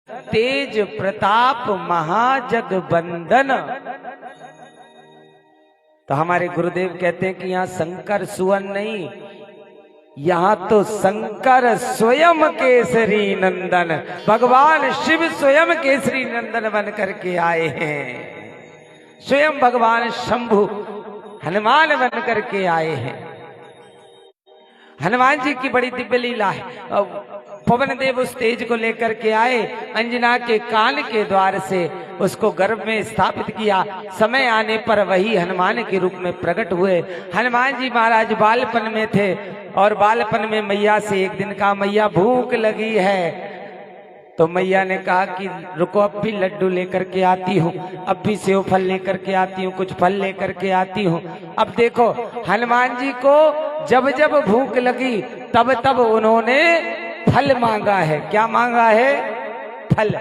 तेज प्रताप महाजगबंदन। तो हमारे गुरुदेव कहते हैं कि यहाँ शंकर सुवन नहीं, यहाँ तो शंकर स्वयं केसरी नंदन, भगवान शिव स्वयं केसरी नंदन बन करके आए हैं। स्वयं भगवान शंभु हनुमान बन करके आए हैं। हनुमान जी की बड़ी दिव्य लीला है। पवन देव उस तेज को लेकर के आए, अंजना के कान के द्वार से उसको गर्भ में स्थापित किया। समय आने पर वही हनुमान के रूप में प्रकट हुए। हनुमान जी महाराज बालपन में थे और बालपन में मैया से एक दिन कहा, मैया भूख लगी है। तो मैया ने कहा कि रुको, अब भी लड्डू लेकर के आती हूँ, अब भी सेव फल लेकर के आती हूँ, कुछ फल लेकर के आती हूँ। अब देखो हनुमान जी को जब जब भूख लगी तब तब उन्होंने फल मांगा है। क्या मांगा है? फल।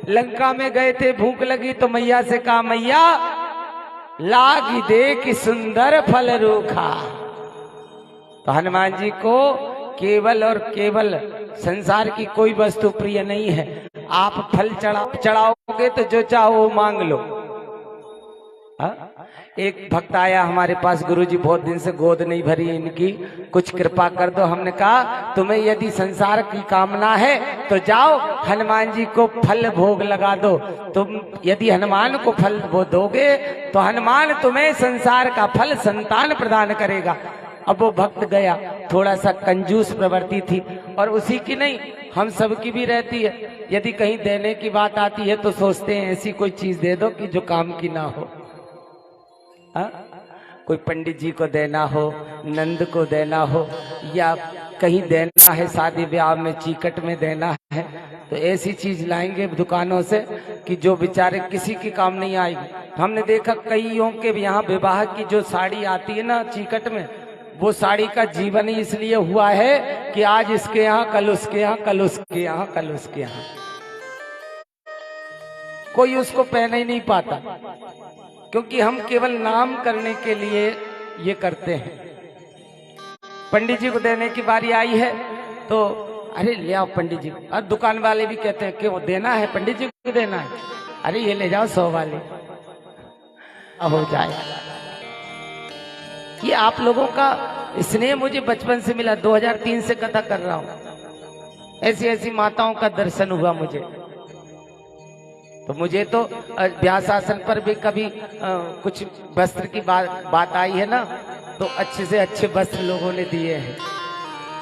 लंका में गए थे, भूख लगी तो मैया से कहा, मैया लागी दे कि सुंदर फल रूखा। तो हनुमान जी को केवल और केवल संसार की कोई वस्तु प्रिय नहीं है। आप फल चढ़ाओगे तो जो चाहो वो मांग लो। एक भक्त आया हमारे पास, गुरुजी बहुत दिन से गोद नहीं भरी इनकी, कुछ कृपा कर दो। हमने कहा तुम्हें यदि संसार की कामना है तो जाओ हनुमान जी को फल भोग लगा दो। तुम यदि हनुमान को फल वो दोगे तो हनुमान तुम्हें संसार का फल संतान प्रदान करेगा। अब वो भक्त गया, थोड़ा सा कंजूस प्रवृत्ति थी, और उसी की नहीं हम सबकी भी रहती है। यदि कहीं देने की बात आती है तो सोचते हैं ऐसी कोई चीज दे दो कि जो काम की ना हो। कोई पंडित जी को देना हो, नंद को देना हो, या कहीं देना है शादी ब्याह में, चीकट में देना है, तो ऐसी चीज लाएंगे दुकानों से कि जो बेचारे किसी की काम नहीं आएगी। हमने देखा कईयों के यहाँ विवाह की जो साड़ी आती है ना चीकट में, वो साड़ी का जीवन ही इसलिए हुआ है कि आज इसके यहाँ, कल उसके यहाँ, कल उसके यहाँ, कल उसके यहाँ, कोई उसको पहन ही नहीं पाता, क्योंकि हम केवल नाम करने के लिए ये करते हैं। पंडित जी को देने की बारी आई है तो अरे ले आओ पंडित जी। और दुकान वाले भी कहते हैं कि वो देना है, पंडित जी को देना है, अरे ये ले जाओ 100 वाले, अब हो जाए। ये आप लोगों का स्नेह मुझे बचपन से मिला, 2003 से कथा कर रहा हूं। ऐसी ऐसी माताओं का दर्शन हुआ मुझे। तो मुझे तो ब्याह शासन पर भी कभी कुछ वस्त्र की बात आई है ना, तो अच्छे से अच्छे वस्त्र लोगों ने दिए हैं।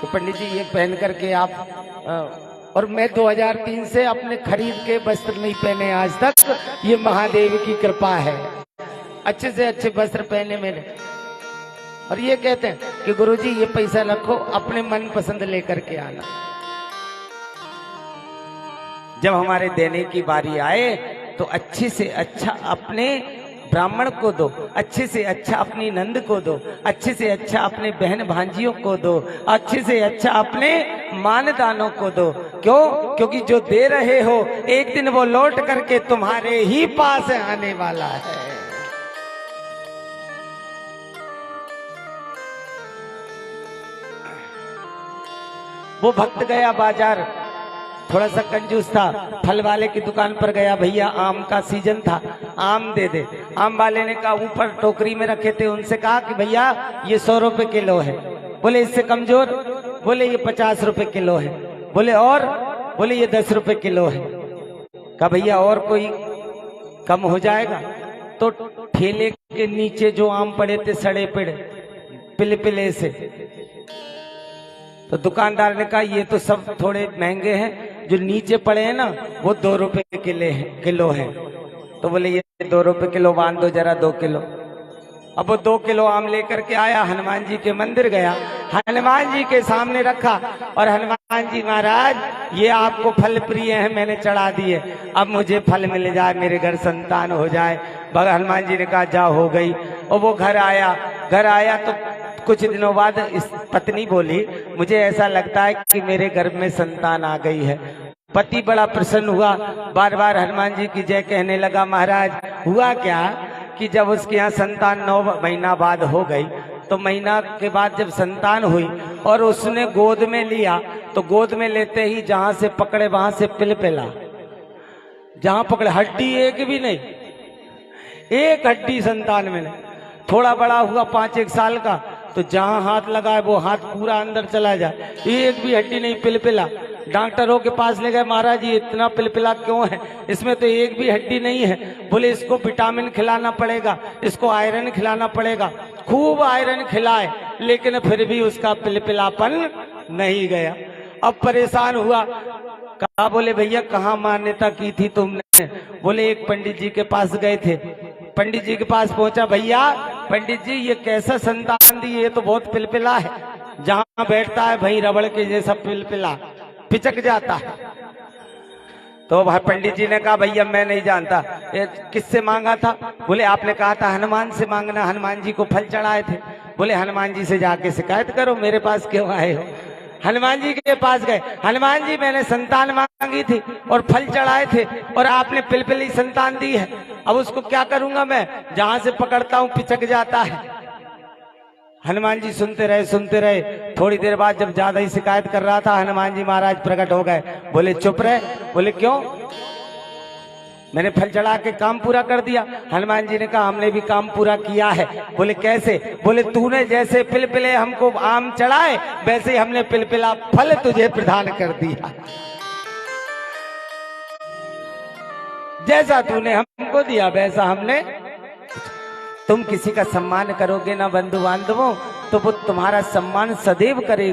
तो पंडित जी ये पहन करके आप, और मैं 2003 से अपने खरीद के वस्त्र नहीं पहने आज तक, ये महादेव की कृपा है। अच्छे से अच्छे वस्त्र पहने मैंने। और ये कहते हैं कि गुरुजी ये पैसा रखो, अपने मन पसंद लेकर के आना। जब हमारे देने की बारी आए तो अच्छे से अच्छा अपने ब्राह्मण को दो, अच्छे से अच्छा अपनी नंद को दो, अच्छे से अच्छा अपने बहन भांजियों को दो, अच्छे से अच्छा अपने मानदानों को दो। क्यों? क्योंकि जो दे रहे हो एक दिन वो लौट करके तुम्हारे ही पास आने वाला है। वो भक्त गया बाजार, थोड़ा सा कंजूस था, फल वाले की दुकान पर गया, भैया आम का सीजन था, आम दे दे। आम वाले ने कहा, ऊपर टोकरी में रखे थे, उनसे कहा कि भैया ये 100 रुपए किलो है। बोले इससे कमजोर? बोले ये 50 रुपए किलो है। बोले और? बोले ये 10 रुपए किलो है। कहा भैया और कोई कम हो जाएगा? तो ठेले के नीचे जो आम पड़े थे सड़े पेड़ पिले पिले से, तो दुकानदार ने कहा ये तो सब थोड़े महंगे हैं, जो नीचे पड़े हैं ना वो 2 रुपए किलो है। तो बोले ये 2 रुपए किलो बांध दो जरा, 2 किलो। अब वो 2 किलो आम लेकर के आया, हनुमान जी के मंदिर गया, हनुमान जी के सामने रखा, और हनुमान जी महाराज ये आपको फल प्रिय है, मैंने चढ़ा दिए, अब मुझे फल मिल जाए, मेरे घर संतान हो जाए। हनुमान जी ने कहा जा हो गई। और वो घर आया तो कुछ दिनों बाद इस पत्नी बोली, मुझे ऐसा लगता है कि मेरे घर में संतान आ गई है। पति बड़ा प्रसन्न हुआ, बार बार हनुमान जी की जय कहने लगा। महाराज हुआ क्या कि जब उसके यहाँ संतान 9 महीना बाद हो गई, तो महीना के बाद जब संतान हुई और उसने गोद में लिया, तो गोद में लेते ही जहां से पकड़े वहां से पिलपिला, जहां पकड़े हड्डी एक भी नहीं, एक हड्डी संतान में नहीं। थोड़ा बड़ा हुआ 5-1 साल का तो जहां हाथ लगाए वो हाथ पूरा अंदर चला जाए, एक भी हड्डी नहीं, पिलपिला। डॉक्टरों के पास ले गए, महाराज जी इतना पिलपिला क्यों है, इसमें तो एक भी हड्डी नहीं है। बोले इसको विटामिन खिलाना पड़ेगा, इसको आयरन खिलाना पड़ेगा। खूब आयरन खिलाए लेकिन फिर भी उसका पिलपिलापन नहीं गया। अब परेशान हुआ, कहा बोले भैया कहाँ मान्यता की थी तुमने? बोले एक पंडित जी के पास गए थे। पंडित जी के पास पहुंचा, भैया पंडित जी ये कैसा संतान दी, ये तो बहुत पिलपिला है, जहां बैठता है भाई रबड़ के जैसा पिलपिला, पिचक जाता है। तो भाई पंडित जी ने कहा भैया मैं नहीं जानता, किससे मांगा था? बोले आपने कहा था हनुमान से मांगना, हनुमान जी को फल चढ़ाए थे। बोले हनुमान जी से जाके शिकायत करो, मेरे पास क्यों आए हो? हनुमान जी के पास गए, हनुमान जी मैंने संतान मांगी थी और फल चढ़ाए थे और आपने पिलपिली संतान दी है, अब उसको क्या करूंगा मैं, जहां से पकड़ता हूं पिचक जाता है। हनुमान जी सुनते रहे। थोड़ी देर बाद जब ज्यादा ही शिकायत कर रहा था, हनुमान जी महाराज प्रकट हो गए। बोले चुप रहे। बोले क्यों? मैंने फल चढ़ा के काम पूरा कर दिया। हनुमान जी ने कहा हमने भी काम पूरा किया है। बोले कैसे? बोले तूने जैसे पिलपिले हमको आम चढ़ाए वैसे ही हमने पिलपिला फल तुझे प्रदान कर दिया। जैसा तूने हमको दिया वैसा हमने। तुम किसी का सम्मान करोगे ना बंधु बांधवों, तो वो तुम्हारा सम्मान सदैव करेगा।